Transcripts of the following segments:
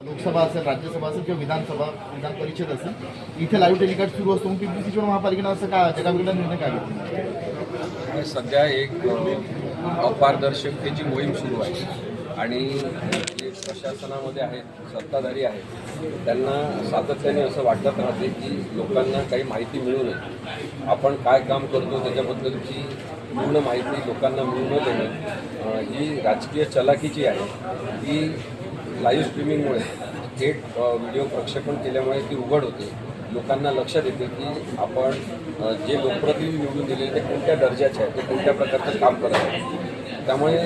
लोकसभा असेल, राज्यसभा असेल किंवा विधान परिषद असेल, इथे लाईव्ह टेलिकास्ट सुरू असतो. पिंपरी महापालिकेनं असं का जगावेगळा निर्णय काय घेतला? सध्या एक अपारदर्शकतेची मोहीम सुरू आहे आणि जे प्रशासनामध्ये आहेत, सत्ताधारी आहेत, त्यांना सातत्याने असं वाटत राहते की लोकांना काही माहिती मिळू नये. आपण काय काम करतो त्याच्याबद्दलची पूर्ण माहिती लोकांना मिळू न देणं ही राजकीय चलाखीची आहे. ही लाईव्ह स्ट्रीमिंगमुळे थेट व्हिडिओ प्रक्षेपण केल्यामुळे ती उघड होते. लोकांना लक्षात येते की आपण जे लोकप्रतिनिधी निवडून दिलेले ते कोणत्या दर्जाचे आहेत, ते कोणत्या प्रकारचं काम करत आहेत. त्यामुळे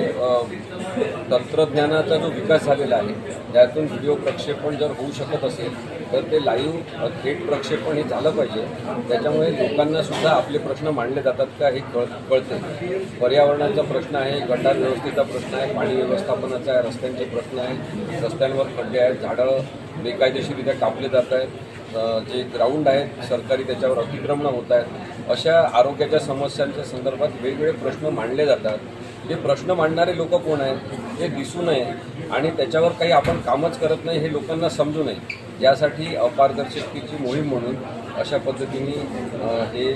तंत्रज्ञानाचा जो विकास झालेला आहे त्यातून व्हिडिओ प्रक्षेपण जर होऊ शकत असेल तर ते लाईव्ह थेट प्रक्षेपण हे झालं पाहिजे. त्याच्यामुळे लोकांनासुद्धा आपले प्रश्न मांडले जातात का हे कळते. पर्यावरणाचा प्रश्न आहे, गटार व्यवस्थेचा प्रश्न आहे, पाणी व्यवस्थापनाचा आहे, रस्त्यांचे प्रश्न आहेत, रस्त्यांवर खड्डे आहेत, झाडं बेकायदेशीररित्या कापले जात आहेत, जे ग्राउंड आहेत सरकारी त्याच्यावर अतिक्रमणं होत आहेत. अशा आरोग्याच्या समस्यांच्या संदर्भात वेगवेगळे प्रश्न मांडले जातात. हे प्रश्न मांडणारे लोक कोण आहेत हे दिसू नये आणि त्याच्यावर काही आपण कामच करत नाही हे लोकांना समजू नये, यासाठी अपारदर्शकतेची मोहीम म्हणून अशा पद्धतीने हे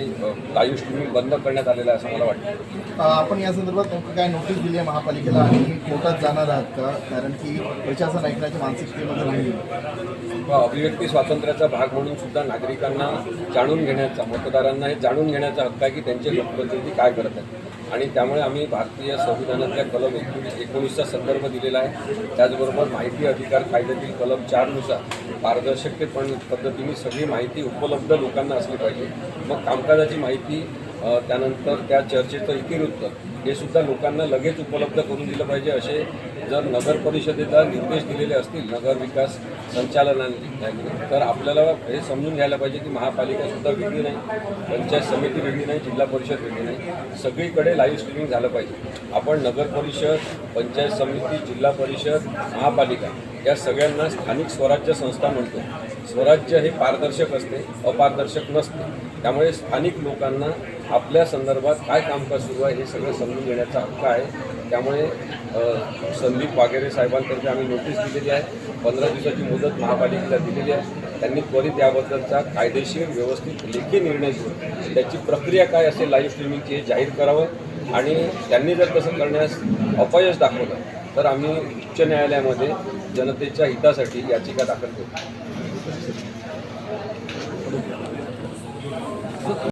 लाईव्ह स्ट्रीमिंग बंद करण्यात आलेलं आहे असं मला वाटतं. आपण या संदर्भात नेमकं काय नोटीस दिली आहे महापालिकेला आणि कोर्टात जाणार आहात का? कारण की प्रशासन ऐकण्याच्या मानसिकतेमध्ये नाही. अभिव्यक्ती स्वातंत्र्याचा भाग म्हणून सुद्धा नागरिकांना जाणून घेण्याचा, मतदारांना हे जाणून घेण्याचा हक्क आहे की त्यांचे लोकप्रतिनिधी काय करत आहेत. आणि त्यामुळे आम्ही भारतीय संविधानातल्या कलम 19चा संदर्भ दिलेला आहे. त्याचबरोबर माहिती अधिकार कायद्यातील कलम 4नुसार पारदर्शकतेपण पद्धतीने सगळी माहिती उपलब्ध लोकांना असली पाहिजे. मग कामकाजाची माहिती, त्यानंतर त्या चर्चेचं इतिवृत्त हे सुद्धा लोकांना लगेच उपलब्ध करून दिलं पाहिजे. असे जर नगर परिषदेला निर्देश दिलेले असतील नगर विकास संचालनाने तर आपल्याला हे समजून घ्यायला पाहिजे की महापालिकासुद्धा वेगळी नाही, पंचायत समिती वेगळी नाही, जिल्हा परिषद वेगळी नाही, सगळीकडे लाईव्ह स्ट्रीमिंग झालं पाहिजे. आपण नगर परिषद, पंचायत समिती, जिल्हा परिषद, महापालिका या सगळ्यांना स्थानिक स्वराज्य संस्था म्हणतो. स्वराज्य हे पारदर्शक असते, अपारदर्शक नसते. त्यामुळे स्थानिक लोकांना आपल्या संदर्भात काय कामकाज सुरू आहे हे सगळं समजून घेण्याचा हक्क आहे. त्यामुळे संदीप वाघेरे साहेबांतर्फे आम्ही नोटीस दिलेली आहे. 15 दिवसाची मुदत महापालिकेला दिलेली आहे. त्यांनी त्वरित याबद्दलचा कायदेशीर व्यवस्थित लेखी निर्णय घेऊन त्याची प्रक्रिया काय असेल लाईव्ह स्ट्रीमिंगची हे जाहीर करावं आणि त्यांनी जर तसं करण्यास अपयश दाखवलं तर आम्ही उच्च न्यायालयामध्ये जनतेच्या हितासाठी याचिका दाखल करू.